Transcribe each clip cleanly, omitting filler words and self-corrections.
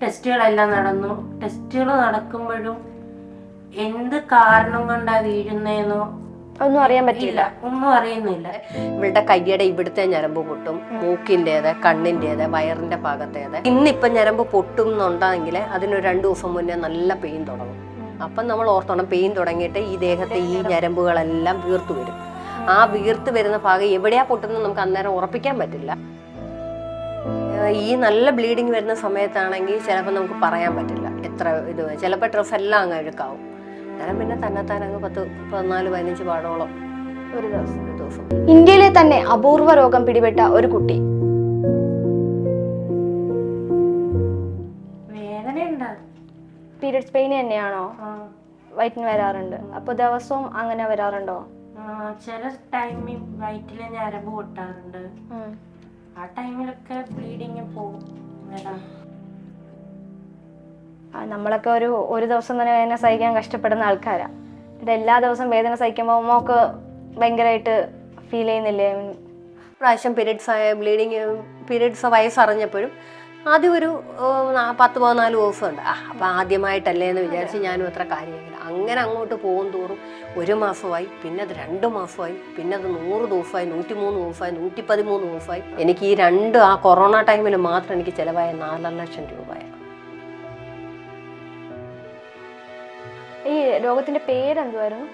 ടെസ്റ്റുകളെല്ലാം നടന്നു. ടെസ്റ്റുകൾ നടക്കുമ്പോഴും എന്ത് കാരണം കൊണ്ടാ വീഴുന്നേന്നോ ഒന്നും അറിയാൻ പറ്റില്ല, ഒന്നും അറിയുന്നില്ല. ഇവളുടെ കയ്യുടെ ഇവിടുത്തെ ഞരമ്പ് പൊട്ടും, മൂക്കിൻ്റെത്, കണ്ണിൻ്റെത്, വയറിന്റെ ഭാഗത്തേത്. ഇന്നിപ്പം ഞരമ്പ് പൊട്ടും എന്നുണ്ടെങ്കിൽ അതിനൊരു 2 ദിവസം മുന്നേ നല്ല പെയിൻ തുടങ്ങും. അപ്പം നമ്മൾ ഓർത്തോണം, പെയിൻ തുടങ്ങിയിട്ട് ഈ ദേഹത്തെ ഈ ഞരമ്പുകളെല്ലാം വീർത്തു വരും. ആ വീർത്ത് വരുന്ന ഭാഗം എവിടെയാ പൊട്ടുന്നത് നമുക്ക് അന്നേരം ഉറപ്പിക്കാൻ പറ്റില്ല. ഈ നല്ല ബ്ലീഡിങ് വരുന്ന സമയത്താണെങ്കിൽ ചിലപ്പോൾ നമുക്ക് പറയാൻ പറ്റില്ല എത്ര ഇത്. ചിലപ്പോൾ ഡ്രസ്സ് എല്ലാം അങ്ങ് അഴുക്കാവും. അന്നേരം പിന്നെ തന്നെത്താനങ്ങ് 10-14-15 പാടോളം ഒരു ദിവസം. ഇന്ത്യയിലെ തന്നെ അപൂർവ രോഗം പിടിപെട്ട ഒരു കുട്ടി. പീരിയഡ്സ് പെയിൻ തന്നെയാണോ? വയറ്റിന് വരാറുണ്ട്. അപ്പൊ ദിവസവും അങ്ങനെ വരാറുണ്ടോ? ചില ടൈമിൽ വയറ്റിലെ ഞരമ്പ് പൊട്ടാറുണ്ട്. ആ ടൈമിലൊക്കെ ബ്ലീഡിങ് പോകും. നമ്മളൊക്കെ ഒരു ദിവസം തന്നെ വേദന സഹിക്കാൻ കഷ്ടപ്പെടുന്ന ആൾക്കാരാ. ഇത് എല്ലാ ദിവസവും വേദന സഹിക്കുമ്പോൾ മോക്ക് ഭയങ്കരമായിട്ട് ഫീൽ ചെയ്യുന്നില്ലേ? പ്രാവശ്യം പീരിയഡ്സ് വയസ്സറിഞ്ഞപ്പോഴും ആദ്യം ഒരു 10-14 ദിവസമുണ്ട്. അപ്പം ആദ്യമായിട്ടല്ലേ എന്ന് വിചാരിച്ച് ഞാനും അത്ര കാര്യമില്ല. അങ്ങനെ അങ്ങോട്ട് പോകും തോറും 1 മാസമായി, പിന്നെ അത് 2 മാസമായി, പിന്നെ അത് 100 ദിവസമായി, 103 ദിവസമായി, 113 ദിവസമായി. എനിക്ക് ഈ ആ കൊറോണ ടൈമിൽ മാത്രം എനിക്ക് ചിലവായ 4 ലക്ഷം രൂപയാണ്. ഈ രോഗത്തിന്റെ പേരെന്തുവായിരുന്നു?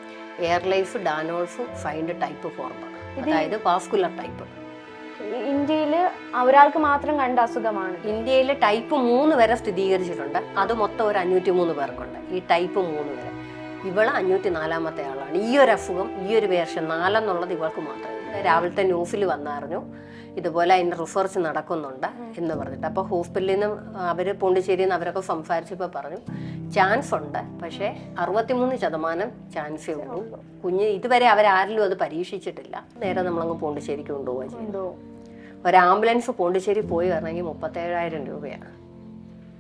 എയർലൈഫ് ഡാനോൾഫ് ഫൈൻഡ് ടൈപ്പ് 4, അതായത് വാസ്കുലർ ടൈപ്പ്. ഇന്ത്യയിൽ ഒരാൾക്ക് മാത്രം കണ്ട അസുഖമാണ്. ഇന്ത്യയിൽ ടൈപ്പ് 3 വരെ സ്ഥിരീകരിച്ചിട്ടുണ്ട്. അത് മൊത്തം ഒരു 503 പേർക്കുണ്ട് ഈ ടൈപ്പ് 3 വരെ. ഇവള് 504-ാമത്തെ ആളാണ്. ഈ ഒരു അസുഖം, ഈ ഒരു വേർഷൻ 4 എന്നുള്ളത് ഇവൾക്ക് മാത്രമേ. രാവിലത്തെ ന്യൂസിൽ വന്നറിഞ്ഞു ഇതുപോലെ അതിൻ്റെ റിസർച്ച് നടക്കുന്നുണ്ട് എന്ന് പറഞ്ഞിട്ട്. അപ്പോൾ ഹോസ്പിറ്റലിൽ നിന്ന് അവർ പോണ്ടിച്ചേരിയിൽ നിന്ന് അവരൊക്കെ സംസാരിച്ചപ്പോൾ പറഞ്ഞു ചാൻസ് ഉണ്ട്, പക്ഷേ 63% ചാൻസേ ഉള്ളൂ. കുഞ്ഞ് ഇതുവരെ അവരാരിലും അത് പരീക്ഷിച്ചിട്ടില്ല. നേരെ നമ്മളങ്ങ് പോണ്ടിച്ചേരിക്ക് കൊണ്ടുപോവുക ചെയ്തു. ഒരു ആംബുലൻസ് പോണ്ടിച്ചേരി പോയി വരണമെങ്കിൽ 37,000 രൂപയാണ്.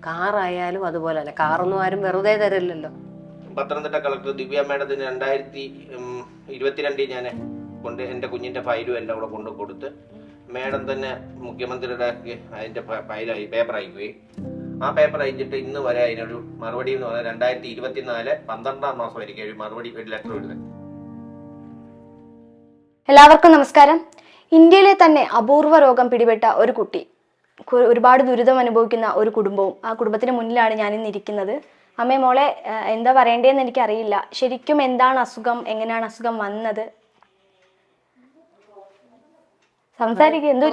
കാറായാലും അതുപോലെ തന്നെ. കാറൊന്നും ആരും വെറുതെ തരില്ലല്ലോ. പത്തനംതിട്ട കളക്ടർ ദിവ്യ മേഡത്തിന് 2022 ഞാൻ എൻ്റെ കുഞ്ഞിൻ്റെ ഫയലും എല്ലാം കൂടെ കൊണ്ട് കൊടുത്ത് മേഡം തന്നെ മുഖ്യമന്ത്രിയുടെ അതിൻ്റെ ഫയലായി പേപ്പർ അയക്കുകയും ആ പേപ്പർ അയച്ചിട്ട് ഇന്ന് വരെ അതിനൊരു മറുപടി എന്ന് പറഞ്ഞാൽ 2024 12-ാം മാസം ആയിരിക്കും ഒരു മറുപടി, ഒരു ലെറ്റർ എഴുതുന്നത്. എല്ലാവർക്കും നമസ്കാരം. ഇന്ത്യയിലെ തന്നെ അപൂർവ രോഗം പിടിപെട്ട ഒരു കുട്ടി, ഒരുപാട് ദുരിതം അനുഭവിക്കുന്ന ഒരു കുടുംബവും, ആ കുടുംബത്തിന് മുന്നിലാണ് ഞാൻ ഇന്ന് ഇരിക്കുന്നത്. അമ്മേ, മോളെ, എന്താ പറയേണ്ടതെന്ന് എനിക്കറിയില്ല. ശരിക്കും എന്താണ് അസുഖം, എങ്ങനെയാണ് അസുഖം വന്നത്? സംസാരിക്കുക. എന്തോ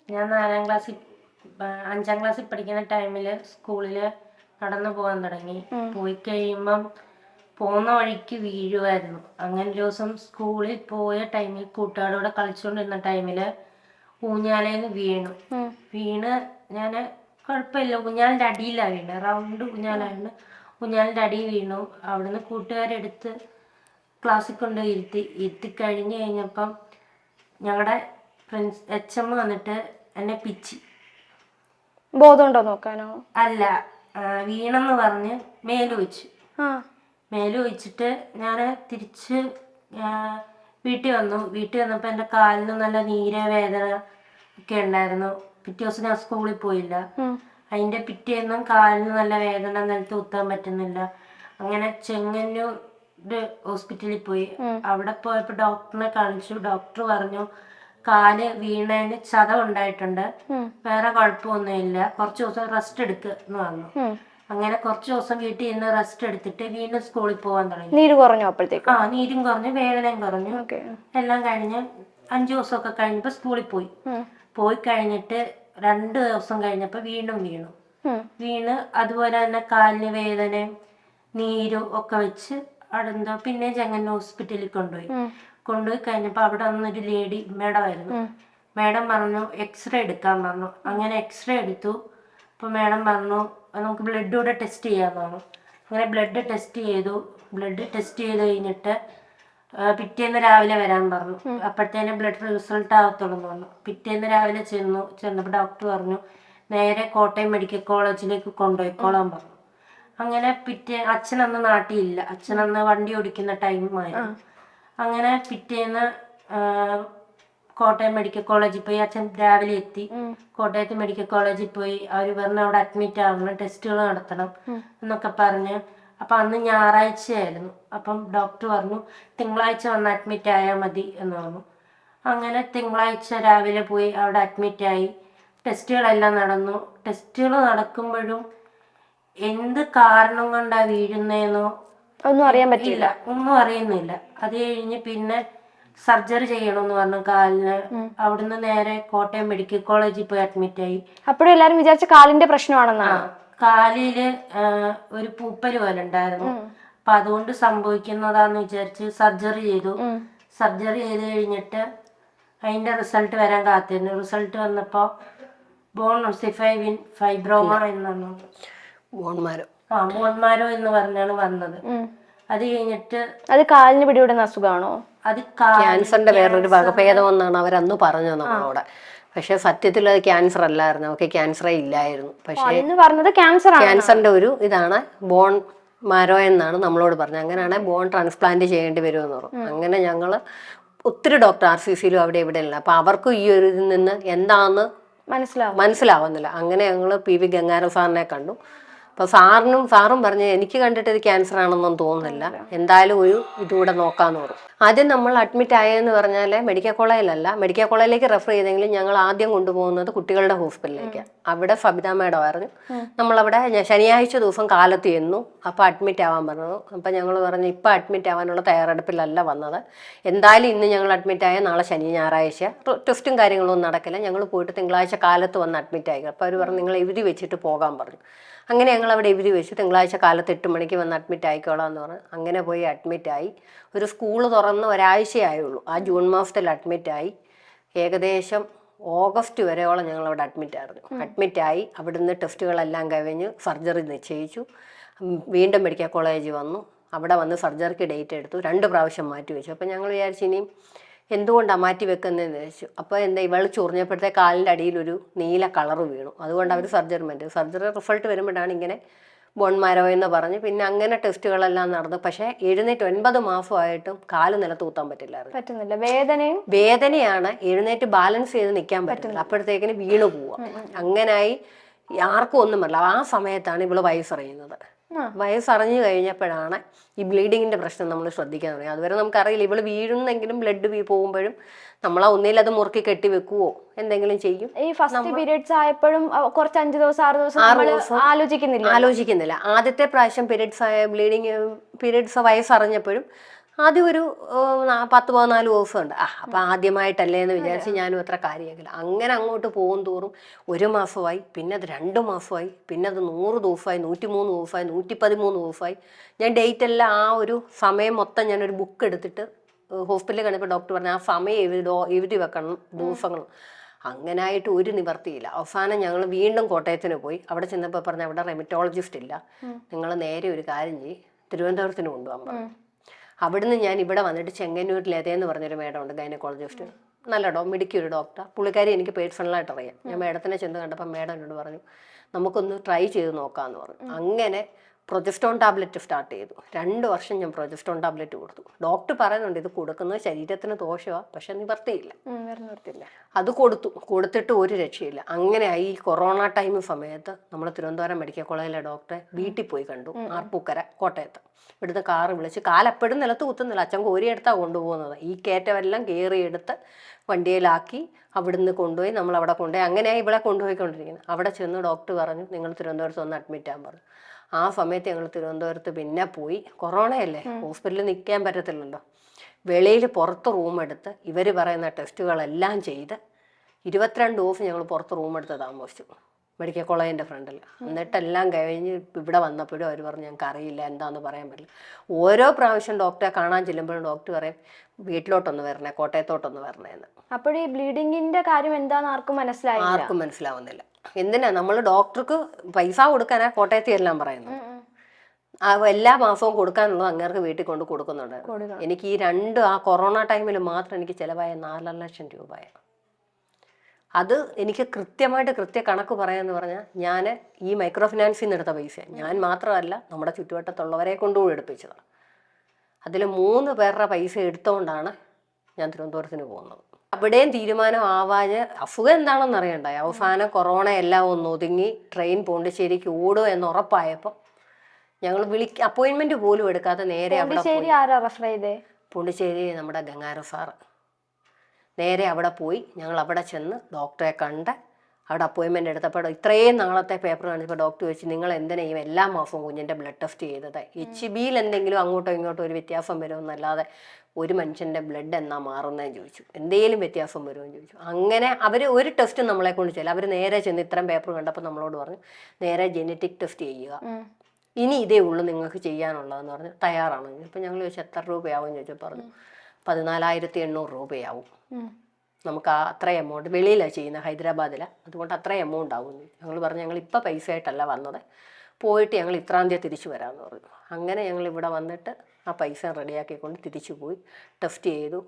ഞാൻ 5-ാം ക്ലാസ്സിൽ പഠിക്കുന്ന ടൈമില് സ്കൂളില് നടന്നു പോകാൻ തുടങ്ങി. പോയി കഴിയുമ്പം പോകുന്ന വഴിക്ക് വീഴുമായിരുന്നു. അങ്ങനെ ഒരു ദിവസം സ്കൂളിൽ പോയ ടൈമിൽ കൂട്ടുകാരോടെ കളിച്ചുകൊണ്ടിരുന്ന ടൈമില് ഊഞ്ഞാലേന്ന് വീണ് ഞാൻ കുഴപ്പമില്ല, ഊഞ്ഞാലിൻ്റെ അടിയിലാണ് വീണ്. റൗണ്ട് ഊഞ്ഞാലായിരുന്നു. ഊഞ്ഞാലിൻ്റെ അടിയിൽ വീണു. അവിടുന്ന് കൂട്ടുകാരെടുത്ത് ക്ലാസ്സിൽ കൊണ്ട് ഇരുത്തി കഴിഞ്ഞപ്പം ഞങ്ങളുടെ HM വന്നിട്ട് എന്നെ പിച്ചി. ബോധമുണ്ടോ നോക്കാനോ? അല്ല, വീണെന്ന് പറഞ്ഞ് മേല് വെച്ചിട്ട് ഞാൻ തിരിച്ച് വീട്ടിൽ വന്നു. വീട്ടിൽ വന്നപ്പോൾ എൻ്റെ കാലിന് നല്ല വേദന ഒക്കെ ഉണ്ടായിരുന്നു. പിറ്റേ ദിവസം ഞാൻ സ്കൂളിൽ പോയില്ല. അതിൻ്റെ പിറ്റേന്നും കാലിന് നല്ല വേദന, നിലത്ത് കുത്താൻ പറ്റുന്നില്ല. അങ്ങനെ ചെങ്ങന്നൂർ ഹോസ്പിറ്റലിൽ പോയി. അവിടെ പോയപ്പോൾ ഡോക്ടറിനെ കാണിച്ചു. ഡോക്ടർ പറഞ്ഞു കാല് വീണതിന് ചതവുണ്ടായിട്ടുണ്ട്, വേറെ കുഴപ്പമൊന്നുമില്ല, കുറച്ച് ദിവസം റെസ്റ്റ് എടുക്കുക എന്ന് പറഞ്ഞു. അങ്ങനെ കുറച്ച് ദിവസം വീട്ടിൽ ഇരുന്ന് റെസ്റ്റ് എടുത്തിട്ട് വീണ്ടും സ്കൂളിൽ പോകാൻ തുടങ്ങി. നീര് കുറഞ്ഞു അപ്പോഴത്തേക്ക്? നീരും കുറഞ്ഞു, വേദനയും കുറഞ്ഞു. എല്ലാം കഴിഞ്ഞ് 5 ദിവസമൊക്കെ കഴിഞ്ഞപ്പോൾ സ്കൂളിൽ പോയി കഴിഞ്ഞിട്ട് 2 ദിവസം കഴിഞ്ഞപ്പോൾ വീണ്ടും വീണ് അതുപോലെ തന്നെ കാലിന് വേദനയും നീരും ഒക്കെ വെച്ച് അവിടെ പിന്നെ ചെങ്ങന്നൂർ ഹോസ്പിറ്റലിൽ കൊണ്ടുപോയി കഴിഞ്ഞപ്പോൾ അവിടെ വന്നൊരു ലേഡി മേഡമായിരുന്നു. മേഡം പറഞ്ഞു എക്സ്റേ എടുക്കാൻ പറഞ്ഞു. അങ്ങനെ എക്സ്റേ എടുത്തു. അപ്പോൾ മേഡം പറഞ്ഞു നമുക്ക് ബ്ലഡ് കൂടെ ടെസ്റ്റ് ചെയ്യാമെന്ന് പറഞ്ഞു. അങ്ങനെ ബ്ലഡ് ടെസ്റ്റ് ചെയ്ത് കഴിഞ്ഞിട്ട് പിറ്റേന്ന് രാവിലെ വരാൻ പറഞ്ഞു. അപ്പോഴത്തേനും ബ്ലഡ് റിസൾട്ട് ആവത്തുള്ളൂ എന്ന് പറഞ്ഞു. പിറ്റേന്ന് രാവിലെ ചെന്നപ്പോൾ ഡോക്ടർ പറഞ്ഞു നേരെ കോട്ടയം മെഡിക്കൽ കോളേജിലേക്ക് കൊണ്ടുപോയിക്കോളാൻ പറഞ്ഞു. അങ്ങനെ അച്ഛനന്ന് നാട്ടിലില്ല. അച്ഛനന്ന് വണ്ടി ഓടിക്കുന്ന ടൈമായിരുന്നു. അങ്ങനെ പിറ്റേന്ന് കോട്ടയം മെഡിക്കൽ കോളേജിൽ പോയി. അച്ഛൻ രാവിലെ എത്തി. കോട്ടയത്ത് മെഡിക്കൽ കോളേജിൽ പോയി. അവർ പറഞ്ഞു അവിടെ അഡ്മിറ്റ് ആവണം, ടെസ്റ്റുകൾ നടത്തണം എന്നൊക്കെ പറഞ്ഞ്. അപ്പം അന്ന് ഞായറാഴ്ചയായിരുന്നു. അപ്പം ഡോക്ടർ പറഞ്ഞു തിങ്കളാഴ്ച വന്ന് അഡ്മിറ്റ് ആയാൽ മതി എന്ന് പറഞ്ഞു. അങ്ങനെ തിങ്കളാഴ്ച രാവിലെ പോയി അവിടെ അഡ്മിറ്റായി. ടെസ്റ്റുകളെല്ലാം നടന്നു. ടെസ്റ്റുകൾ നടക്കുമ്പോഴും എന്ത് കാരണം കൊണ്ടാണ് വീഴുന്നതെന്നോ ഒന്നും അറിയാൻ പറ്റില്ല, ഒന്നും അറിയുന്നില്ല. അത് കഴിഞ്ഞ് പിന്നെ സർജറി ചെയ്യണമെന്ന് പറഞ്ഞു കാലിന്. അവിടുന്ന് നേരെ കോട്ടയം മെഡിക്കൽ കോളേജിൽ പോയി അഡ്മിറ്റായി. അപ്പോഴും എല്ലാരും വിചാരിച്ച കാലിന്റെ പ്രശ്നമാണെന്നാണ്. കാലില് ഒരു പൂപ്പല് പോലെ ഉണ്ടായിരുന്നു. അപ്പൊ അതുകൊണ്ട് സംഭവിക്കുന്നതാന്ന് വിചാരിച്ച് സർജറി ചെയ്തു. സർജറി ചെയ്ത് കഴിഞ്ഞിട്ട് അതിന്റെ റിസൾട്ട് വരാൻ കാത്തിരുന്നു. റിസൾട്ട് വന്നപ്പോ ബോൺ ഓസിഫൈവിൻ ഫൈബ്രോമ എന്നാണ്, ബോൺമാരോ എന്ന് പറഞ്ഞാണ് വന്നത്. അത് കഴിഞ്ഞിട്ട് അത് കാലിന് പിടിപെടുന്ന അസുഖമാണോ? അത് ക്യാൻസറിന്റെ വേറൊരു വകഭേദം എന്നാണ് അവരന്ന് പറഞ്ഞത് നമ്മളോട്. പക്ഷെ സത്യത്തിൽ അത് ക്യാൻസർ അല്ലായിരുന്നു, അവർക്ക് ക്യാൻസറേ ഇല്ലായിരുന്നു. പക്ഷേ പറഞ്ഞത് ക്യാൻസറിന്റെ ഒരു ഇതാണ് ബോൺ മാരോ എന്നാണ് നമ്മളോട് പറഞ്ഞത്. അങ്ങനെയാണ് ബോൺ ട്രാൻസ്പ്ലാന്റ് ചെയ്യേണ്ടി വരുമെന്ന് പറഞ്ഞു. അങ്ങനെ ഞങ്ങൾ ഒത്തിരി ഡോക്ടർ RCCയിലും അവിടെ ഇവിടെ ഇല്ല. അപ്പൊ അവർക്കും ഈ ഒരു ഇതിൽ നിന്ന് എന്താണെന്ന് മനസ്സിലാവുന്നില്ല. അങ്ങനെ ഞങ്ങൾ PV ഗംഗാരൻ സാറിനെ കണ്ടു. അപ്പോൾ സാറും പറഞ്ഞ് എനിക്ക് കണ്ടിട്ട് ഇത് ക്യാൻസർ ആണെന്നൊന്നും തോന്നുന്നില്ല, എന്തായാലും ഒരു ഇതുകൂടെ നോക്കാമെന്ന് പറഞ്ഞു. ആദ്യം നമ്മൾ അഡ്മിറ്റ് ആയെന്ന് പറഞ്ഞാൽ മെഡിക്കൽ കോളേജിലല്ല, മെഡിക്കൽ കോളേജിലേക്ക് റെഫർ ചെയ്തെങ്കിലും ഞങ്ങൾ ആദ്യം കൊണ്ടുപോകുന്നത് കുട്ടികളുടെ ഹോസ്പിറ്റലിലേക്ക്. അവിടെ സബിത മേഡം ആയിരുന്നു. നമ്മളവിടെ ശനിയാഴ്ച ദിവസം കാലത്ത് ചെന്നു. അപ്പോൾ അഡ്മിറ്റ് ആവാൻ പറഞ്ഞു. അപ്പോൾ ഞങ്ങൾ പറഞ്ഞു ഇപ്പം അഡ്മിറ്റ് ആവാനുള്ള തയ്യാറെടുപ്പിലല്ല വന്നത്, എന്തായാലും ഇന്ന് ഞങ്ങൾ അഡ്മിറ്റ് ആയാൽ നാളെ ശനി ഞായറാഴ്ച ടെസ്റ്റും കാര്യങ്ങളൊന്നും നടക്കില്ല, ഞങ്ങൾ പോയിട്ട് തിങ്കളാഴ്ച കാലത്ത് വന്ന് അഡ്മിറ്റ് ആയി. അപ്പോൾ അവർ പറഞ്ഞു നിങ്ങൾ എഴുതി വെച്ചിട്ട് പോകാൻ പറഞ്ഞു. അങ്ങനെ ഞങ്ങൾ അവിടെ എഴുതി വെച്ചു തിങ്കളാഴ്ച കാലത്ത് 8 മണിക്ക് വന്ന് അഡ്മിറ്റ് ആയിക്കോളാം എന്ന് പറഞ്ഞു. അങ്ങനെ പോയി അഡ്മിറ്റായി. ഒരു സ്കൂൾ തുറന്ന് ഒരാഴ്ചയായുള്ളൂ. ആ ജൂൺ മാസത്തിൽ അഡ്മിറ്റായി. ഏകദേശം ഓഗസ്റ്റ് വരെയോളം ഞങ്ങളവിടെ അഡ്മിറ്റായി. അവിടുന്ന് ടെസ്റ്റുകളെല്ലാം കഴിഞ്ഞ് സർജറി നിശ്ചയിച്ചു. വീണ്ടും മെഡിക്കൽ കോളേജിൽ വന്നു. അവിടെ വന്ന് സർജറിക്ക് ഡേറ്റ് എടുത്തു. 2 പ്രാവശ്യം മാറ്റി വെച്ചു. അപ്പോൾ ഞങ്ങൾ വിചാരിച്ചു ഇനിയും എന്തുകൊണ്ടാണ് മാറ്റി വെക്കുന്നതെന്ന് ചോദിച്ചു. അപ്പോൾ ഇവൾ ചൊറിഞ്ഞപ്പോഴത്തെ കാലിൻ്റെ അടിയിൽ ഒരു നീല കളറ് വീണു. അതുകൊണ്ട് അവർ സർജറി റിസൾട്ട് വരുമ്പോഴാണ് ഇങ്ങനെ ബോൺമാരോ എന്ന് പറഞ്ഞ് പിന്നെ അങ്ങനെ ടെസ്റ്റുകളെല്ലാം നടന്നു. പക്ഷേ 9 മാസമായിട്ടും കാല് നിലത്ത് കുത്താൻ പറ്റുന്നില്ല. വേദനയാണ്, എഴുന്നേറ്റ് ബാലൻസ് ചെയ്ത് നിൽക്കാൻ പറ്റുന്നില്ല. അപ്പോഴത്തേക്കിന് വീണു പോവുക. അങ്ങനായി ആർക്കും ഒന്നും പറ്റില്ല. ആ സമയത്താണ് ഇവള് വയസ്സറിയുന്നത്. വയസ്സറിഞ്ഞു കഴിഞ്ഞപ്പോഴാണ് ഈ ബ്ലീഡിങ്ങിന്റെ പ്രശ്നം നമ്മൾ ശ്രദ്ധിക്കാൻ തുടങ്ങി. അതുവരെ നമുക്കറിയില്ല. ഇവള് വീഴുന്നെങ്കിലും ബ്ലഡ് പോകുമ്പോഴും നമ്മളാ ഒന്നിൽ അത് മുറുക്കി കെട്ടി വെക്കുവോ എന്തെങ്കിലും ചെയ്യും. ഈ ഫസ്റ്റ് പീരിയഡ്സ് ആയപ്പോഴും കുറച്ച് 5 ദിവസം 6 ദിവസം ആലോചിക്കുന്നില്ല. ആദ്യത്തെ പ്രാവശ്യം പീരിയഡ്സ് വയസ്സറിഞ്ഞപ്പോഴും ആദ്യം ഒരു 10-14 ദിവസമുണ്ട്. അപ്പം ആദ്യമായിട്ടല്ലേ എന്ന് വിചാരിച്ച് ഞാനും അത്ര കാര്യമാക്കില്ല. അങ്ങനെ അങ്ങോട്ട് പോകും തോറും 1 മാസമായി, പിന്നെ അത് 2 മാസമായി, പിന്നെ അത് 100 ദിവസമായി, 103 ദിവസമായി, 113 ദിവസമായി. ഞാൻ ഡേറ്റ് എല്ലാം ആ ഒരു സമയം മൊത്തം ഞാനൊരു ബുക്ക് എടുത്തിട്ട് ഹോസ്പിറ്റലിൽ കണ്ടപ്പോൾ ഡോക്ടർ പറഞ്ഞു ആ സമയം എഴുതി വെക്കണം ദിവസങ്ങൾ. അങ്ങനായിട്ട് ഒരു നിവർത്തിയില്ല. അവസാനം ഞങ്ങൾ വീണ്ടും കോട്ടയത്തിന് പോയി. അവിടെ ചെന്നപ്പോൾ പറഞ്ഞു അവിടെ റെമറ്റോളജിസ്റ്റ് ഇല്ല, നിങ്ങൾ നേരെ ഒരു കാര്യം ചെയ്യ് തിരുവനന്തപുരത്തിന് കൊണ്ടുപോകാൻ പറഞ്ഞു. അവിടുന്ന് ഞാൻ ഇവിടെ വന്നിട്ട് ചെങ്ങന്നൂരിൽ ഏതേന്ന് പറഞ്ഞൊരു മേഡം ഉണ്ട്, ഗൈനക്കോളജിസ്റ്റ്, നല്ല മിടുക്കി ഒരു ഡോക്ടർ. പുള്ളിക്കാരി എനിക്ക് പേഴ്സണലായിട്ട് അറിയാം. ഞാൻ മേഡത്തിനെ ചെന്ന് കണ്ടപ്പോൾ മേഡം എന്നോട് പറഞ്ഞു നമുക്കൊന്ന് ട്രൈ ചെയ്ത് നോക്കാമെന്ന് പറഞ്ഞു. അങ്ങനെ പ്രൊജസ്ട്രോൺ ടാബ്ലറ്റ് സ്റ്റാർട്ട് ചെയ്തു. 2 വർഷം ഞാൻ പ്രൊജസ്ട്രോൺ ടാബ്ലറ്റ് കൊടുത്തു. ഡോക്ടർ പറയുന്നുണ്ട് ഇത് കൊടുക്കുന്നത് ശരീരത്തിന് ദോഷമാണ്, പക്ഷെ നിവർത്തിയില്ല. അത് കൊടുത്തിട്ട് ഒരു രക്ഷയില്ല. അങ്ങനെ ഈ കൊറോണ ടൈം സമയത്ത് നമ്മൾ തിരുവനന്തപുരം മെഡിക്കൽ കോളേജിലെ ഡോക്ടറെ വീട്ടിൽ പോയി കണ്ടു, ആർപ്പൂക്കര കോട്ടയത്ത്. ഇവിടുന്ന് കാറ് വിളിച്ച്, കാലെപ്പോഴും നിലത്ത് കുത്തുന്നില്ല, അച്ഛൻ കോരിയെടുത്താണ് കൊണ്ടുപോകുന്നത്. ഈ കയറ്റമെല്ലാം കയറിയെടുത്ത് വണ്ടിയിലാക്കി അവിടുന്ന് കൊണ്ടുപോയി നമ്മളവിടെ കൊണ്ടുപോയി. അങ്ങനെയാണ് ഇവിടെ കൊണ്ടുപോയിക്കൊണ്ടിരിക്കുന്നത്. അവിടെ ചെന്ന് ഡോക്ടർ പറഞ്ഞു നിങ്ങൾ തിരുവനന്തപുരത്ത് ഒന്ന് അഡ്മിറ്റ് ആകാൻ പറഞ്ഞു. ആ സമയത്ത് ഞങ്ങൾ തിരുവനന്തപുരത്ത് പിന്നെ പോയി. കൊറോണയല്ലേ, ഹോസ്പിറ്റലിൽ നിൽക്കാൻ പറ്റത്തില്ലല്ലോ. വെളിയിൽ പുറത്ത് റൂം എടുത്ത് ഇവർ പറയുന്ന ടെസ്റ്റുകളെല്ലാം ചെയ്ത് 22 ദിവസം ഞങ്ങൾ പുറത്ത് റൂം എടുത്ത് താമസിച്ചു മെഡിക്കൽ കോളേജിൻ്റെ ഫ്രണ്ടിൽ. എന്നിട്ടെല്ലാം കഴിഞ്ഞ് ഇവിടെ വന്നപ്പോഴും അവർ പറഞ്ഞു ഞങ്ങൾക്ക് അറിയില്ല, എന്താണെന്ന് പറയാൻ പറ്റില്ല. ഓരോ പ്രാവശ്യം ഡോക്ടറെ കാണാൻ ചെല്ലുമ്പോഴും ഡോക്ടർ പറയും വീട്ടിലോട്ടൊന്ന് വരണേ, കോട്ടയത്തോട്ടൊന്ന് വരണേന്ന്. അപ്പോൾ ഈ ബ്ലീഡിങ്ങിന്റെ കാര്യം എന്താണെന്ന് ആർക്കും മനസ്സിലാവുന്നില്ല. എന്തിനാ നമ്മൾ ഡോക്ടർക്ക് പൈസ കൊടുക്കാനാ കോട്ടയത്തിൽ എല്ലാം പറയുന്നത്. എല്ലാ മാസവും കൊടുക്കാനുള്ളത് അങ്ങേർക്ക് വീട്ടിൽ കൊണ്ട് കൊടുക്കുന്നുണ്ട്. എനിക്ക് ഈ ആ കൊറോണ ടൈമിൽ മാത്രം എനിക്ക് ചിലവായ 4 ലക്ഷം രൂപയാണ്. അത് എനിക്ക് കൃത്യ കണക്ക് പറയാന്ന് പറഞ്ഞാൽ ഞാൻ ഈ മൈക്രോ ഫിനാൻസിൽ നിന്ന് എടുത്ത പൈസ ഞാൻ മാത്രമല്ല നമ്മുടെ ചുറ്റുവട്ടത്തുള്ളവരെ കൊണ്ടുപോയി എടുപ്പിച്ചതാണ്. അതിൽ 3 പേരുടെ പൈസ എടുത്തുകൊണ്ടാണ് ഞാൻ തിരുവനന്തപുരത്തിന് പോകുന്നത്. അവിടെയും തീരുമാനം ആവാഞ്ഞ് അസുഖം എന്താണെന്ന് അറിയണ്ടായി. അവസാനം കൊറോണ എല്ലാം ഒന്ന് ഒതുങ്ങി ട്രെയിൻ പോണ്ടിച്ചേരിക്ക് ഓടും എന്ന് ഉറപ്പായപ്പോൾ ഞങ്ങൾ അപ്പോയിന്റ്മെന്റ് പോലും എടുക്കാതെ നേരെ അവിടെ പോയി. ആരാ റെഫർ ചെയ്തേ? പോണ്ടിച്ചേരി നമ്മുടെ ഗംഗാരോ സാറ്. നേരെ അവിടെ പോയി ഞങ്ങൾ അവിടെ ചെന്ന് ഡോക്ടറെ കണ്ട് അവിടെ അപ്പോയിൻമെൻ്റ് എടുത്തപ്പോൾ ഇത്രയും നാളത്തെ പേപ്പർ കാണിച്ചപ്പോൾ ഡോക്ടർ ചോദിച്ചു, നിങ്ങൾ എന്തിനായും എല്ലാ മാസവും കുഞ്ഞിൻ്റെ ബ്ലഡ് ടെസ്റ്റ് ചെയ്തത്? HB എന്തെങ്കിലും അങ്ങോട്ടോ ഇങ്ങോട്ടോ ഒരു വ്യത്യാസം വരുമെന്നല്ലാതെ ഒരു മനുഷ്യൻ്റെ ബ്ലഡ് എന്നാ മാറുന്നതെന്ന് ചോദിച്ചു. എന്തെങ്കിലും വ്യത്യാസം വരുമെന്ന് ചോദിച്ചു. അങ്ങനെ അവർ ഒരു ടെസ്റ്റ് നമ്മളെ കൊണ്ട് ചെയ്യില്ല. അവർ നേരെ ചെന്ന് ഇത്രയും പേപ്പർ കണ്ടപ്പോൾ നമ്മളോട് പറഞ്ഞു, നേരെ ജെനറ്റിക് ടെസ്റ്റ് ചെയ്യുക, ഇനി ഇതേ ഉള്ളൂ നിങ്ങൾക്ക് ചെയ്യാനുള്ളതെന്ന് പറഞ്ഞ് തയ്യാറാണെങ്കിൽ. ഇപ്പം ഞങ്ങൾ ചോദിച്ചു എത്ര രൂപയാവും ചോദിച്ചപ്പോൾ പറഞ്ഞു 14,800 രൂപയാവും. നമുക്ക് അത്ര എമൗണ്ട് വെളിയിലാണ് ചെയ്യുന്നത്, ഹൈദരാബാദിലാണ്, അതുകൊണ്ട് അത്ര എമൗണ്ട് ആവും. ഞങ്ങൾ പറഞ്ഞു ഞങ്ങൾ ഇപ്പം പൈസ ആയിട്ടല്ല വന്നത്, പോയിട്ട് ഞങ്ങൾ ഇത്രാം തീയതി തിരിച്ചു വരാമെന്ന് പറഞ്ഞു. അങ്ങനെ ഞങ്ങൾ ഇവിടെ വന്നിട്ട് ആ പൈസ റെഡിയാക്കിക്കൊണ്ട് തിരിച്ചു പോയി ടെസ്റ്റ് ചെയ്തു.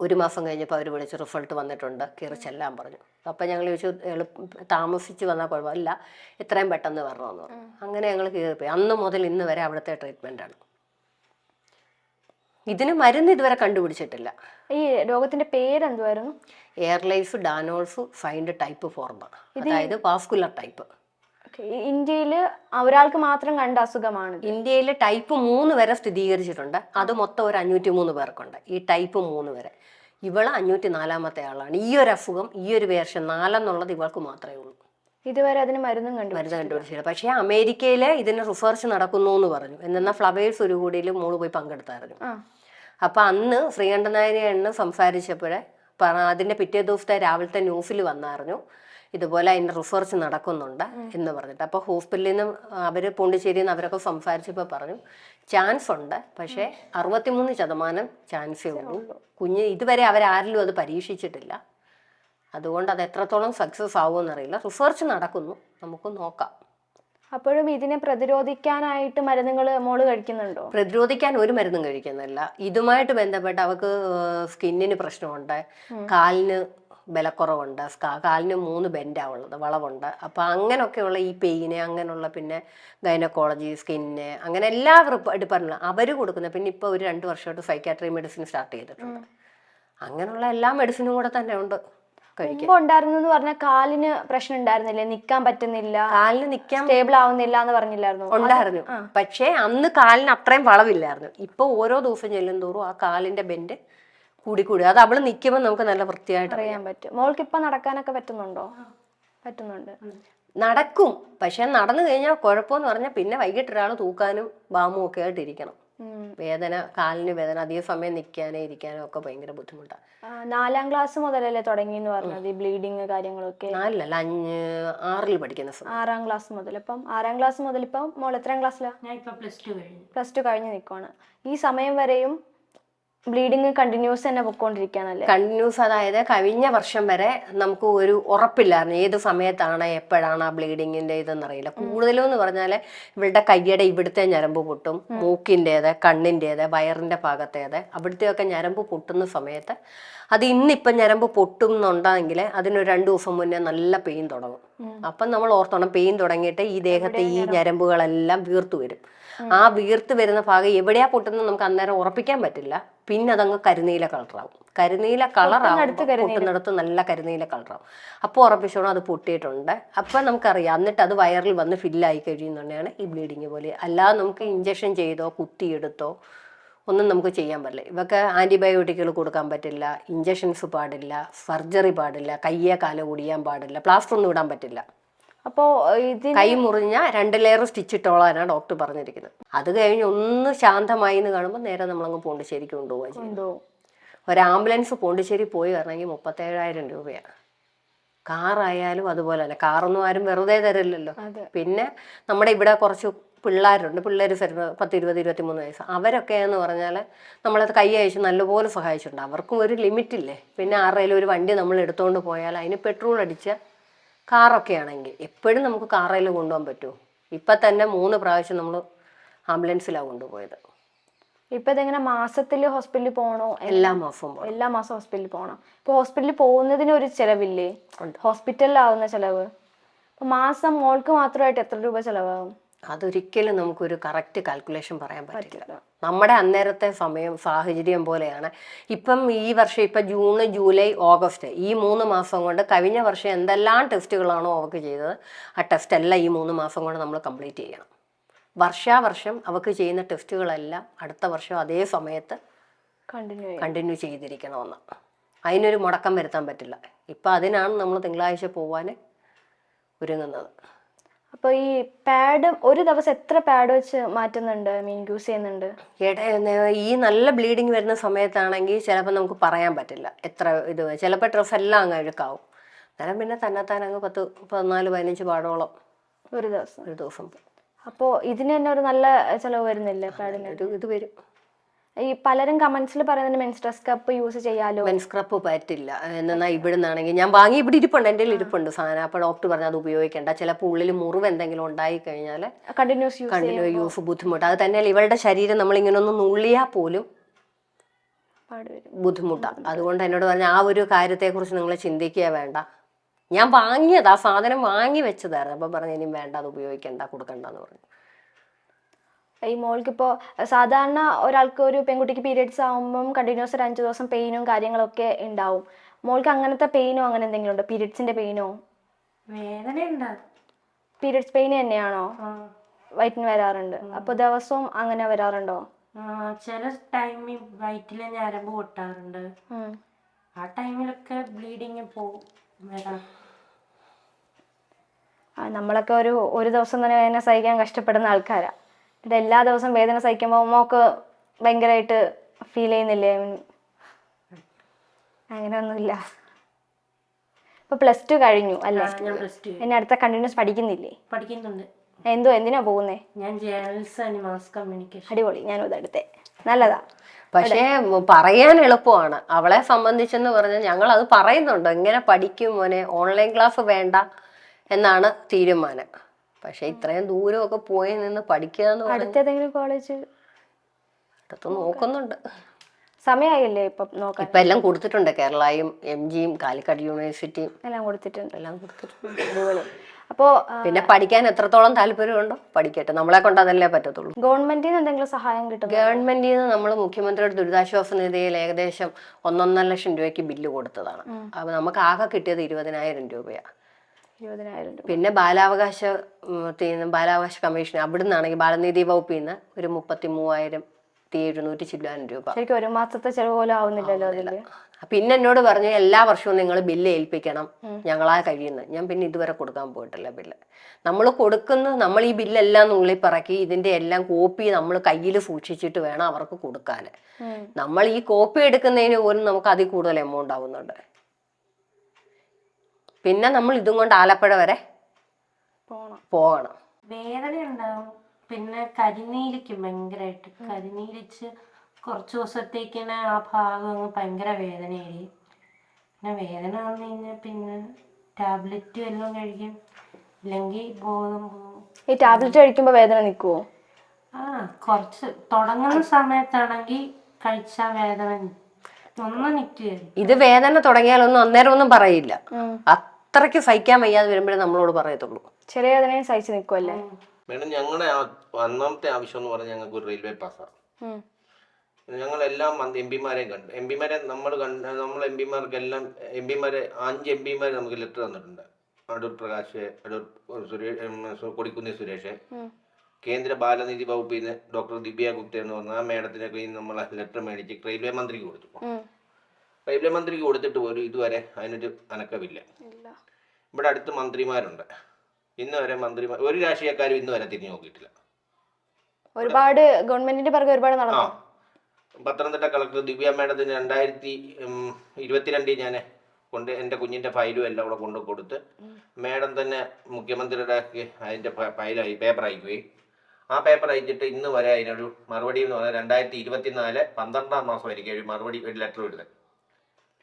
1 മാസം കഴിഞ്ഞപ്പോൾ അവർ വിളിച്ച് റിസൾട്ട് വന്നിട്ടുണ്ട്, കയറി ചെല്ലാൻ പറഞ്ഞു. അപ്പം ഞങ്ങൾ ചോദിച്ചു താമസിച്ച് വന്നാൽ കുഴപ്പമില്ല, എത്രയും പെട്ടെന്ന് വരണമെന്ന് പറഞ്ഞു. അങ്ങനെ ഞങ്ങൾ കയറിപ്പോയി. അന്ന് മുതൽ ഇന്ന് വരെ അവിടുത്തെ ട്രീറ്റ്മെൻറ്റാണ്. ഇതിന് മരുന്ന് ഇതുവരെ കണ്ടുപിടിച്ചിട്ടില്ല. ഈ രോഗത്തിന്റെ പേരെന്തുവായിരുന്നു? എയർലൈഫ് ഡാനോൾഫ് ഫൈൻഡ് ടൈപ്പ് 4, അതായത് വാസ്കുലർ ടൈപ്പ്. ഇന്ത്യയിൽ ഒരാൾക്ക് മാത്രം കണ്ട അസുഖമാണ്. ഇന്ത്യയിൽ ടൈപ്പ് 3 വരെ സ്ഥിരീകരിച്ചിട്ടുണ്ട്. അത് മൊത്തം ഒരു 503 പേർക്കുണ്ട് ഈ ടൈപ്പ് 3 വരെ. ഇവള് 504-ാമത്തെ ആളാണ്. ഈ ഒരു അസുഖം, ഈ ഒരു വേർഷൻ 4 എന്നുള്ളത് ഇവൾക്ക് മാത്രമേ ഉള്ളൂ. ഇതുവരെ അതിന് മരുന്ന് കണ്ടുപിടിച്ചില്ല. പക്ഷേ അമേരിക്കയിൽ ഇതിന് റിസർച്ച് നടക്കുന്നു എന്ന് പറഞ്ഞു. എന്നാൽ ഫ്ലവേഴ്സ് ഒരു കൂടിയിൽ മോള് പോയി പങ്കെടുത്തായിരുന്നു. അപ്പം അന്ന് ശ്രീകണ്ഠൻ നായരെയാണ് സംസാരിച്ചപ്പോഴേ അതിൻ്റെ പിറ്റേ ദിവസത്തെ രാവിലത്തെ ന്യൂസിൽ വന്നറിഞ്ഞു ഇതുപോലെ അതിൻ്റെ റിസർച്ച് നടക്കുന്നുണ്ട് എന്ന് പറഞ്ഞിട്ട്. അപ്പോൾ ഹോസ്പിറ്റലിൽ നിന്ന് അവർ പോണ്ടിച്ചേരിയിൽ നിന്ന് അവരൊക്കെ സംസാരിച്ചപ്പോൾ പറഞ്ഞു ചാൻസ് ഉണ്ട്, പക്ഷേ 63% ചാൻസേ ഉള്ളൂ. കുഞ്ഞ് ഇതുവരെ അവരാരിലും അത് പരീക്ഷിച്ചിട്ടില്ല. അതുകൊണ്ട് അത് എത്രത്തോളം സക്സസ് ആവുമെന്നറിയില്ല. റിസർച്ച് നടക്കുന്നു, നമുക്ക് നോക്കാം. അപ്പോഴും ഇതിനെ പ്രതിരോധിക്കാനായിട്ട് മരുന്നുകൾ മോള് കഴിക്കുന്നുണ്ടോ? പ്രതിരോധിക്കാൻ ഒരു മരുന്നും കഴിക്കുന്നില്ല. ഇതുമായിട്ട് ബന്ധപ്പെട്ട് അവൾക്ക് സ്കിന്നിന് പ്രശ്നമുണ്ട്, കാലിന് ബലക്കുറവുണ്ട്, കാലിന് 3 ബെൻഡാണ് ഉള്ളത്, വളവുണ്ട്. അപ്പം അങ്ങനെയൊക്കെയുള്ള ഈ പെയിന്, അങ്ങനെയുള്ള പിന്നെ ഗൈനക്കോളജി, സ്കിന്ന്, അങ്ങനെ എല്ലാ ഡിപ്പാർട്ട്മെൻറ്റും അവർ കൊടുക്കുന്നത്. പിന്നെ ഇപ്പോൾ ഒരു 2 വർഷമായിട്ട് സൈക്കാട്രി മെഡിസിൻ സ്റ്റാർട്ട് ചെയ്തിട്ടുണ്ട്. അങ്ങനെയുള്ള എല്ലാ മെഡിസിനും കൂടെ തന്നെ ഉണ്ട് കഴിക്കാൻ. ഉണ്ടായിരുന്നു പറഞ്ഞാൽ കാലിന് പ്രശ്നം ഉണ്ടായിരുന്നില്ലേ? നിക്കാൻ പറ്റുന്നില്ല, കാലിന് നിക്കാൻ സ്റ്റേബിൾ ആവുന്നില്ല എന്ന് പറഞ്ഞില്ലായിരുന്നു? ഉണ്ടായിരുന്നു, പക്ഷേ അന്ന് കാലിന് അത്രയും വളവില്ലായിരുന്നു. ഇപ്പൊ ഓരോ ദിവസം ചെല്ലും തോറും ആ കാലിന്റെ ബെൻഡ് കൂടി കൂടി, അത് അവള് നിൽക്കുമ്പോൾ നമുക്ക് നല്ല വൃത്തിയായിട്ട് അറിയാൻ പറ്റും. മോൾക്ക് ഇപ്പൊ നടക്കാനൊക്കെ പറ്റുന്നുണ്ടോ? പറ്റുന്നുണ്ട്, നടക്കും. പക്ഷെ നടന്നു കഴിഞ്ഞാൽ കുഴപ്പമെന്ന് പറഞ്ഞാൽ പിന്നെ വൈകിട്ട് ഒരാൾ തൂക്കാനും ബാമും ഒക്കെ ആയിട്ട് ഇരിക്കണം. വേദന, കാലിന് വേദന, അധിക സമയം നിൽക്കാനോ ഇരിക്കാനോ ഒക്കെ ഭയങ്കര ബുദ്ധിമുട്ടാണ്. 4ാം ക്ലാസ് മുതലല്ലേ തുടങ്ങിയെന്ന് പറഞ്ഞത് ഈ ബ്ലീഡിങ് കാര്യങ്ങളൊക്കെ? 4അല്ല 6ൽ പഠിക്കുന്ന സമയം. 6ാം ക്ലാസ് മുതൽ. ഇപ്പം 6ാം ക്ലാസ് മുതൽ ഇപ്പം മോൾ എത്രാം ക്ലാസ്സിലാണ്? ഞാൻ ഇപ്പൊ +2 കഴിഞ്ഞ് നിൽക്കുവാണ്. ഈ സമയം വരെയും ബ്ലീഡിങ് കണ്ടിന്യൂസ് തന്നെ പൊക്കോണ്ടിരിക്കുകയാണല്ലേ? കണ്ടിന്യൂസ്, അതായത് കഴിഞ്ഞ വർഷം വരെ നമുക്ക് ഒരു ഉറപ്പില്ലായിരുന്നു ഏത് സമയത്താണ് എപ്പോഴാണ് ആ ബ്ലീഡിങ്ങിന്റെ ഇതെന്നറിയില്ല. കൂടുതലും എന്ന് പറഞ്ഞാൽ ഇവളുടെ കയ്യുടെ ഇവിടുത്തെ ഞരമ്പ് പൊട്ടും, മൂക്കിൻ്റെത്, കണ്ണിൻ്റെത്, വയറിന്റെ ഭാഗത്തേത്, അവിടുത്തെയൊക്കെ ഞരമ്പ് പൊട്ടുന്ന സമയത്ത് അത് ഇന്നിപ്പം ഞരമ്പ് പൊട്ടും എന്നുണ്ടെങ്കിൽ അതിനൊരു 2 ദിവസം മുന്നേ നല്ല പെയിൻ തുടങ്ങും. അപ്പം നമ്മൾ ഓർത്തോണം, പെയിൻ തുടങ്ങിയിട്ട് ഈ ദേഹത്തെ ഈ ഞരമ്പുകളെല്ലാം വീർത്തു വരും. ആ വീർത്ത് വരുന്ന ഭാഗം എവിടെയാ പൊട്ടുന്നത് നമുക്ക് അന്നേരം ഉറപ്പിക്കാൻ പറ്റില്ല. പിന്നെ അതങ്ങ് കരിനീല കളറാവും. കരിനീല കളറാവും, പൊട്ടുന്നിടത്ത് നല്ല കരിനീല കളറാവും. അപ്പോൾ ഉറപ്പിച്ചോണം അത് പൊട്ടിയിട്ടുണ്ട്. അപ്പം നമുക്കറിയാം. എന്നിട്ട് അത് വയറിൽ വന്ന് ഫില്ലായി കഴിയുന്നുണ്ടെയാണ് ഈ ബ്ലീഡിങ് പോലെ. അല്ലാതെ നമുക്ക് ഇഞ്ചക്ഷൻ ചെയ്തോ കുത്തിയെടുത്തോ ഒന്നും നമുക്ക് ചെയ്യാൻ പറ്റില്ല. ഇവക്ക് ആൻറ്റിബയോട്ടിക്കുകൾ കൊടുക്കാൻ പറ്റില്ല, ഇഞ്ചക്ഷൻസ് പാടില്ല, സർജറി പാടില്ല, കയ്യെ കാല ഒടിയാൻ പാടില്ല, പ്ലാസ്റ്റർ ഒന്നും ഇടാൻ പറ്റില്ല. അപ്പോൾ കൈ മുറിഞ്ഞ 2 ലെയർ സ്റ്റിച്ച് ഇട്ടോളാനാണ് ഡോക്ടർ പറഞ്ഞിരിക്കുന്നത്. അത് കഴിഞ്ഞ് ഒന്ന് ശാന്തമായി എന്ന് കാണുമ്പോൾ നേരെ നമ്മളങ്ങ് പോണ്ടിച്ചേരിക്ക് കൊണ്ടുപോവുക ചെയ്യും. ഒരു ആംബുലൻസ് പോണ്ടിച്ചേരി പോയി വരണമെങ്കിൽ 37,000 രൂപയാണ്. കാറായാലും അതുപോലെ തന്നെ. കാറൊന്നും ആരും വെറുതെ തരില്ലല്ലോ. പിന്നെ നമ്മുടെ ഇവിടെ കുറച്ച് പിള്ളേരുണ്ട്, പിള്ളേർ 10, 20, 23 വയസ്സ്. അവരൊക്കെ എന്ന് പറഞ്ഞാൽ നമ്മളത് കൈ അയച്ച് നല്ലപോലെ സഹായിച്ചിട്ടുണ്ട്. അവർക്കും ഒരു ലിമിറ്റില്ലേ. പിന്നെ ആരുടെയും ഒരു വണ്ടി നമ്മൾ എടുത്തുകൊണ്ട് പോയാൽ അതിന് പെട്രോൾ അടിച്ച കാറൊക്കെ ആണെങ്കിൽ എപ്പോഴും നമുക്ക് കാറയിൽ കൊണ്ടുപോകാൻ പറ്റുമോ? ഇപ്പം തന്നെ 3 പ്രാവശ്യം നമ്മൾ ആംബുലൻസിലാണ് കൊണ്ടുപോയത്. ഇപ്പം ഇതെങ്ങനെ മാസത്തിൽ ഹോസ്പിറ്റലിൽ പോകണോ? എല്ലാ മാസവും ഹോസ്പിറ്റലിൽ പോകണം. ഇപ്പോൾ ഹോസ്പിറ്റലിൽ പോകുന്നതിന് ഒരു ചിലവില്ലേ? ഹോസ്പിറ്റലിലാവുന്ന ചിലവ്. അപ്പം മാസം മോൾക്ക് മാത്രമായിട്ട് എത്ര രൂപ ചിലവാകും? അതൊരിക്കലും നമുക്കൊരു കറക്റ്റ് കാൽക്കുലേഷൻ പറയാൻ പറ്റില്ല. നമ്മുടെ അന്നേരത്തെ സമയം സാഹചര്യം പോലെയാണ്. ഇപ്പം ഈ വർഷം ഇപ്പം ജൂൺ, ജൂലൈ, ഓഗസ്റ്റ് ഈ 3 മാസം കൊണ്ട് കഴിഞ്ഞ വർഷം എന്തെല്ലാം ടെസ്റ്റുകളാണോ അവർക്ക് ചെയ്തത് ആ ടെസ്റ്റ് എല്ലാം ഈ 3 മാസം കൊണ്ട് നമ്മൾ കംപ്ലീറ്റ് ചെയ്യണം. വർഷാവർഷം അവർക്ക് ചെയ്യുന്ന ടെസ്റ്റുകളെല്ലാം അടുത്ത വർഷം അതേ സമയത്ത് കണ്ടിന്യൂ ചെയ്തിരിക്കണമെന്ന്. അതിനൊരു മുടക്കം വരുത്താൻ പറ്റില്ല. ഇപ്പം അതിനാണ് നമ്മൾ തിങ്കളാഴ്ച പോവാൻ ഒരുങ്ങുന്നത്. അപ്പോൾ ഈ പാഡ് ഒരു ദിവസം എത്ര പാഡ് വെച്ച് മാറ്റുന്നുണ്ട്, യൂസ് ചെയ്യുന്നുണ്ട്? ഈ നല്ല ബ്ലീഡിങ് വരുന്ന സമയത്താണെങ്കിൽ ചിലപ്പോൾ നമുക്ക് പറയാൻ പറ്റില്ല എത്ര ഇത്. ചിലപ്പോൾ ഡ്രസ്സ് എല്ലാം അങ്ങ് അഴുക്കാവും. അന്നേരം പിന്നെ തന്നെത്താൻ അങ്ങ് 10, 14, 15 പാടോളം ഒരു ദിവസം. അപ്പോൾ ഇതിന് തന്നെ ഒരു നല്ല ചിലവ് വരുന്നില്ലേ പാഡിന്? ഇത് വരും. ഈ പലരും കമന്റ്സിൽ പറയുന്നുണ്ട് മെൻസ്ട്രസ് കപ്പ് യൂസ് ചെയ്യാലോ. മെൻസ്ക്രപ്പ് പറ്റില്ല. എന്നാൽ ഇവിടെ നിന്നാണെങ്കിൽ ഞാൻ വാങ്ങി ഇവിടെ ഇരിപ്പുണ്ട്, എൻ്റെ ഇരിപ്പുണ്ട് സാധനം. അപ്പോൾ ഡോക്ടർ പറഞ്ഞാൽ അത് ഉപയോഗിക്കേണ്ട. ചിലപ്പോൾ ഉള്ളിൽ മുറിവ് എന്തെങ്കിലും ഉണ്ടായി കഴിഞ്ഞാൽ കണ്ടിന്യൂ യൂസ് ബുദ്ധിമുട്ട്. അത് തന്നെയല്ല ഇവളുടെ ശരീരം നമ്മളിങ്ങനെ ഒന്ന് നുള്ളിയാൽ പോലും ബുദ്ധിമുട്ടാണ്. അതുകൊണ്ട് എന്നോട് പറഞ്ഞ ആ ഒരു കാര്യത്തെക്കുറിച്ച് നിങ്ങൾ ചിന്തിക്കുക വേണ്ട. ഞാൻ വാങ്ങിയത് ആ സാധനം വാങ്ങി വെച്ചതായിരുന്നു. അപ്പം പറഞ്ഞു ഇനിയും വേണ്ട, അത് ഉപയോഗിക്കേണ്ട, കൊടുക്കണ്ടെന്ന് പറഞ്ഞു. ഈ മോൾക്കിപ്പോൾ സാധാരണ ഒരാൾക്ക് ഒരു പെൺകുട്ടിക്ക് പീരിയഡ്സ് ആകുമ്പം കണ്ടിന്യൂസ് ഒരു 5 ദിവസം പെയിനും കാര്യങ്ങളൊക്കെ ഉണ്ടാവും. മോൾക്ക് അങ്ങനത്തെ പെയിനോ അങ്ങനെ എന്തെങ്കിലും ഉണ്ടോ? പീരിയഡ്സിന്റെ പെയിനോ? വേദന ഉണ്ടാകും. പീരിയഡ്സ് പെയിൻ തന്നെയാണോ? വയറ്റിന് വരാറുണ്ട്. അപ്പോൾ ദിവസവും അങ്ങനെ വരാറുണ്ടോ? ചില ടൈമിൽ വയറ്റിലെ ഞരമ്പ് പൊട്ടാറുണ്ട്. ആ ടൈമിലൊക്കെ ബ്ലീഡിങ് പോകും. നമ്മളൊക്കെ ഒരു ദിവസം തന്നെ വേദന സഹിക്കാൻ കഷ്ടപ്പെടുന്ന ആൾക്കാരാ. ഇത് എല്ലാ ദിവസവും വേദന സഹിക്കുമ്പോൾ മോക്ക് ഭയങ്കരമായിട്ട് ഫീൽ ചെയ്യുന്നില്ലേ? അങ്ങനെയൊന്നുമില്ല. ഇപ്പൊ +2 കഴിഞ്ഞു അല്ലേ? എന്നെ അടുത്ത കണ്ടിന്യൂസ് പഠിക്കുന്നില്ലേ? പഠിക്കുന്നുണ്ട്. എന്തിനാ പോകുന്നേ? ഞാൻ ജേർണലിസം ആൻഡ് മാസ് കമ്മ്യൂണിക്കേഷൻ. അടിപൊളി. ഞാനും ഇതെടുത്തേ. നല്ലതാ. പക്ഷേ പറയാൻ എളുപ്പമാണ്. അവളെ സംബന്ധിച്ചെന്ന് പറഞ്ഞാൽ ഞങ്ങൾ അത് പറയുന്നുണ്ട്, ഇങ്ങനെ പഠിക്കും മോനെ, ഓൺലൈൻ ക്ലാസ് വേണ്ട എന്നാണ് തീരുമാനം. പക്ഷെ ഇത്രയും ദൂരമൊക്കെ പോയി നിന്ന് പഠിക്കുക എന്ന് അടുത്തേതെങ്കിലും കോളേജ് അടുത്ത് നോക്കുന്നുണ്ട്. സമയമായില്ലേ ഇപ്പൊ നോക്കാൻ? ഇപ്പൊ എല്ലാം കൊടുത്തിട്ടുണ്ട്. കേരളയും MGയും കാലിക്കറ്റ് യൂണിവേഴ്സിറ്റിയും എല്ലാം കൊടുത്തിട്ടുണ്ട്. അടിപൊളി. അപ്പോ പിന്നെ പഠിക്കാൻ എത്രത്തോളം താല്പര്യമുണ്ടോ പഠിക്കട്ടെ. നമ്മളെ കൊണ്ട് അതല്ലേ പറ്റത്തുള്ളൂ. ഗവൺമെന്റിൽ നിന്ന് എന്തെങ്കിലും സഹായം കിട്ടും? ഗവൺമെന്റിൽ നിന്ന് നമ്മൾ മുഖ്യമന്ത്രിയുടെ ദുരിതാശ്വാസ നിധിയിൽ ഏകദേശം 1.5 ലക്ഷം രൂപയ്ക്ക് ബില്ല് കൊടുത്തതാണ്. അപ്പൊ നമുക്ക് ആകെ കിട്ടിയത് 20,000 രൂപയാണ്. 20,000 രൂപ. പിന്നെ ബാലാവകാശ കമ്മീഷൻ അവിടെ നിന്നാണെങ്കിൽ ബാലനീതി വകുപ്പിൽ നിന്ന് ഒരു 33,700 ചില്ലാനും രൂപ. ശരിക്കും ഒരു മാസത്തെ ചെലവ് പോലും ആവുന്നില്ലല്ലോ അതില്. പിന്നെ എന്നോട് പറഞ്ഞു എല്ലാ വർഷവും നിങ്ങൾ ബില്ല് ഏൽപ്പിക്കണം, ഞങ്ങളാ കഴിയുന്നത്. ഞാൻ പിന്നെ ഇതുവരെ കൊടുക്കാൻ പോയിട്ടില്ല ബില്ല്. നമ്മൾ നമ്മൾ ഈ ബില്ലെല്ലാം നുള്ളിപ്പറക്കി ഇതിന്റെ എല്ലാം കോപ്പി നമ്മൾ കയ്യിൽ സൂക്ഷിച്ചിട്ട് വേണം അവർക്ക് കൊടുക്കാൻ. നമ്മൾ ഈ കോപ്പി എടുക്കുന്നതിന് പോലും നമുക്ക് അതിൽ കൂടുതൽ എമൗണ്ട് ആവുന്നുണ്ട്. പിന്നെ നമ്മൾ ഇതും കൊണ്ട് ആലപ്പുഴ വരെ പോകണം. വേദന ഉണ്ടാവും. പിന്നെ കരിനീലിക്കും ഭയങ്കരമായിട്ട്. കരിനീലിച്ച് കുറച്ച് ദിവസത്തേക്കിനെ ആ ഭാഗം ഭയങ്കര വേദനയായിരിക്കും. പിന്നെ വേദന വന്നു കഴിഞ്ഞാൽ പിന്നെ ടാബ്ലറ്റ് എല്ലാം കഴിക്കും, ഇല്ലെങ്കിൽ ബോധം പോകും. ഈ ടാബ്ലറ്റ് കഴിക്കുമ്പോൾ വേദന നിൽക്കുവോ? കുറച്ച് തുടങ്ങുന്ന സമയത്താണെങ്കിൽ കഴിച്ചാൽ വേദന ഒന്നും നിൽക്കുകയായിരുന്നു. ഇത് വേദന തുടങ്ങിയാലൊന്നും അന്നേരം ഒന്നും പറയില്ല. അത്രയ്ക്ക് സഹിക്കാൻ വയ്യാതെ വരുമ്പോഴേ നമ്മളോട് പറയത്തുള്ളൂ. ചെറിയ വേദനയും സഹിച്ച് നിൽക്കുമല്ലേ? മേഡം, ഞങ്ങളുടെ ഒന്നാമത്തെ ആവശ്യം എന്ന് പറഞ്ഞാൽ ഞങ്ങൾക്ക് ഒരു റെയിൽവേ പാസ്സാണ്. ഞങ്ങളെല്ലാം എംപിമാരെയും കണ്ടു. നമ്മൾ എംപിമാർക്കെല്ലാം 5 എംപിമാർ നമുക്ക് ലെറ്റർ തന്നിട്ടുണ്ട്. അടൂർ പ്രകാശ്, കൊടിക്കുന്നിൽ സുരേഷ്, കേന്ദ്ര ബാലനീതി വകുപ്പിൽ നിന്ന് ഡോക്ടർ ദിവ്യ ഗുപ്ത എന്ന് പറഞ്ഞ ആ മേഡത്തിനൊക്കെ നമ്മളെ ലെറ്റർ മേടിച്ച് റെയിൽവേ മന്ത്രിക്ക് കൊടുത്തു. റെയിൽവേ മന്ത്രിക്ക് കൊടുത്തിട്ട് പോലും ഇതുവരെ അതിനൊരു അനക്കമില്ല. ഇവിടെ അടുത്ത് മന്ത്രിമാരുണ്ട്, ഇന്ന് വരെ ഒരു രാഷ്ട്രീയക്കാരും ഇന്ന് വരെ തിരിഞ്ഞു നോക്കിയിട്ടില്ല. ഒരുപാട് ഗവൺമെന്റിന്റെ പിറകെ ഒരുപാട് നടന്നു. പത്തനംതിട്ട കളക്ടർ ദിവ്യ മേഡത്തിന് 2022 ഞാൻ എൻ്റെ കുഞ്ഞിൻ്റെ ഫയലും എല്ലാം കൂടെ കൊണ്ട് കൊടുത്ത് മേഡം തന്നെ മുഖ്യമന്ത്രിയുടെ അതിൻ്റെ ഫയലായി പേപ്പർ അയക്കുകയും ആ പേപ്പർ അയച്ചിട്ട് ഇന്ന് വരെ അതിനൊരു മറുപടി എന്ന് പറഞ്ഞാൽ 2024 12-ാം മാസമായിരിക്കും ഒരു മറുപടി, ഒരു ലെറ്റർ എഴുതുന്നത്.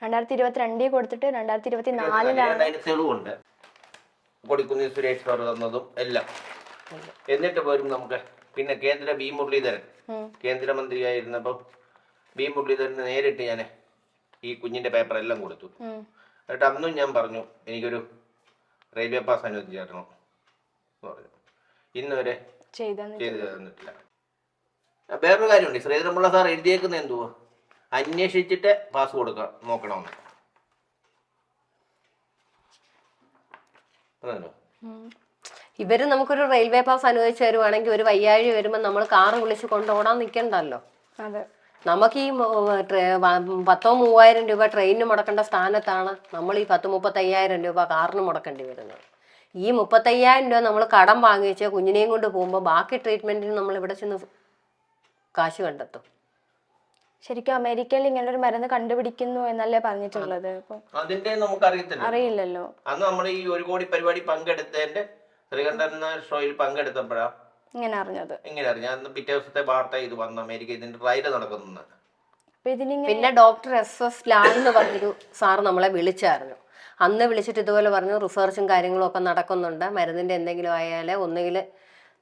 2022 കൊടുത്തിട്ട് 2024 തെളിവുണ്ട്. കൊടിക്കുന്നിൽ സുരേഷ് സാർ തന്നതും എല്ലാം. എന്നിട്ട് പോലും നമുക്ക് പിന്നെ മുരളീധരൻ കേന്ദ്രമന്ത്രിയായിരുന്നപ്പോൾ മുരളീധരന് നേരിട്ട് ഞാൻ ഈ കുഞ്ഞിൻ്റെ പേപ്പർ എല്ലാം കൊടുത്തു. എന്നിട്ട് അന്നും ഞാൻ പറഞ്ഞു എനിക്കൊരു റെയിൽവേ പാസ് അനുവദിച്ചു തരണം എന്ന് പറഞ്ഞു. ഇന്ന് വരെ ചെയ്തു തന്നിട്ടില്ല. വേറൊരു കാര്യമുണ്ട്, ശ്രീധരൻപിള്ള സാർ എഴുതിയേക്കുന്നത് എന്തുവാ, അന്വേഷിച്ചിട്ട് പാസ് കൊടുക്കാം നോക്കണമെന്ന്. അതല്ലോ ഇവര് നമുക്കൊരു റെയിൽവേ പാസ് അനുവദിച്ച് തരുവാണെങ്കിൽ ഒരു വയ്യാഴ്ച വരുമ്പോൾ നമ്മൾ കാറ് വിളിച്ച് കൊണ്ടുപോടാൻ നിൽക്കണ്ടല്ലോ. അതെ. നമുക്ക് ഈ 10,000-3000 രൂപ ട്രെയിനിന് മുടക്കേണ്ട സ്ഥാനത്താണ് നമ്മൾ ഈ 30,000-35,000 രൂപ കാറിന് മുടക്കേണ്ടി വരുന്നത്. ഈ 35,000 രൂപ നമ്മൾ കടം വാങ്ങിച്ച് കുഞ്ഞിനെയും കൊണ്ട് പോകുമ്പോൾ ബാക്കി ട്രീറ്റ്മെന്റിന് നമ്മൾ ഇവിടെ ചെന്ന് കാശ് കണ്ടെത്തും. ശരിക്കും അമേരിക്കയിൽ ഇങ്ങനെ ഒരു മരുന്ന് കണ്ടുപിടിക്കുന്നു എന്നല്ലേ പറഞ്ഞിട്ടുള്ളത്? അതിന്റെ നമുക്ക് അറിയില്ലല്ലോ. അന്ന് നമ്മൾ ഈ 1 കോടി പരിപാടി പങ്കെടുത്തതിന്റെ ശ്രീകണ്ഠൻ ഷോയിൽ പങ്കെടുത്തപ്പോഴാ ഇങ്ങനെ അറിഞ്ഞത്. അന്ന് പിറ്റേ ദിവസത്തെ വാർത്ത ഇത് വന്നു, അമേരിക്ക ഇതിന്റെ ട്രയൽ നടക്കുന്നു. പിന്നെ ഡോക്ടർ SS ലാൽ എന്ന് പറഞ്ഞൊരു സാർ നമ്മളെ വിളിച്ചായിരുന്നു. അന്ന് വിളിച്ചിട്ട് ഇതുപോലെ പറഞ്ഞു, റിസർച്ചും കാര്യങ്ങളും ഒക്കെ നടക്കുന്നുണ്ട്, മരുന്നിന്റെ എന്തെങ്കിലും ആയാൽ ഒന്നുകിൽ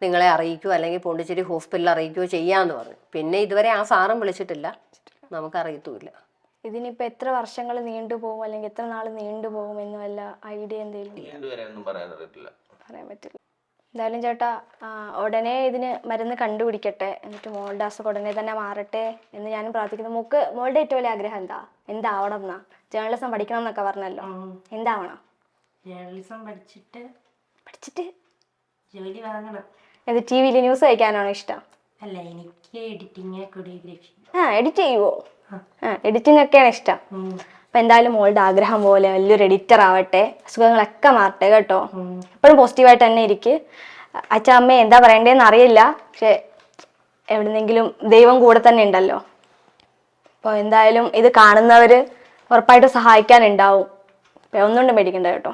നിങ്ങളെ അറിയിക്കുമോ അല്ലെങ്കിൽ പോണ്ടിച്ചേരി ഹോസ്പിറ്റലിൽ അറിയിക്കുകയോ ചെയ്യാന്ന് പറഞ്ഞു. പിന്നെ ഇതുവരെ ആ സാറും വിളിച്ചിട്ടില്ല, നമുക്കറിയത്തുമില്ല. ഇതിനിപ്പോ എത്ര വർഷങ്ങൾ നീണ്ടുപോകും അല്ലെങ്കിൽ എത്ര നാൾ നീണ്ടുപോകും എന്ന് വല്ല ഐഡിയ എന്തെങ്കിലും പറയാൻ പറ്റില്ല. എന്തായാലും ചേട്ടാ, ഉടനെ ഇതിന് മരുന്ന് കണ്ടുപിടിക്കട്ടെ, എന്നിട്ട് മോളുടെ അസുഖം ഉടനെ തന്നെ മാറട്ടെ എന്ന് ഞാനും പ്രാർത്ഥിക്കുന്നു. മോളുടെ ഏറ്റവും വലിയ ആഗ്രഹം എന്താവണം എന്നാ? ജേർണലിസം പഠിക്കണം എന്നൊക്കെ പറഞ്ഞല്ലോ, എന്താവണം? ജേർണലിസം പഠിച്ചിട്ട് ജോലി വാങ്ങണം. ഇത് TV-യിൽ ന്യൂസ് വായിക്കാനാണോ ഇഷ്ടം? അല്ല, എനിക്ക് എഡിറ്റിംഗ്, കൊറിയോഗ്രാഫി. എഡിറ്റ് ചെയ്യുവോ? എഡിറ്റിംഗ് ഒക്കെയാണ് ഇഷ്ടം. അപ്പൊ എന്തായാലും മോളുടെ ആഗ്രഹം പോലെ വലിയൊരു എഡിറ്റർ ആവട്ടെ, അസുഖങ്ങളൊക്കെ മാറട്ടെ കേട്ടോ. എപ്പോഴും പോസിറ്റീവായിട്ട് തന്നെ ഇരിക്കും. അച്ഛമ്മ എന്താ പറയണ്ടേന്ന് അറിയില്ല, പക്ഷെ എവിടെന്നെങ്കിലും ദൈവം കൂടെ തന്നെ ഉണ്ടല്ലോ. അപ്പോൾ എന്തായാലും ഇത് കാണുന്നവര് ഉറപ്പായിട്ട് സഹായിക്കാനുണ്ടാവും. ഒന്നുകൊണ്ടും പേടിക്കണ്ട കേട്ടോ.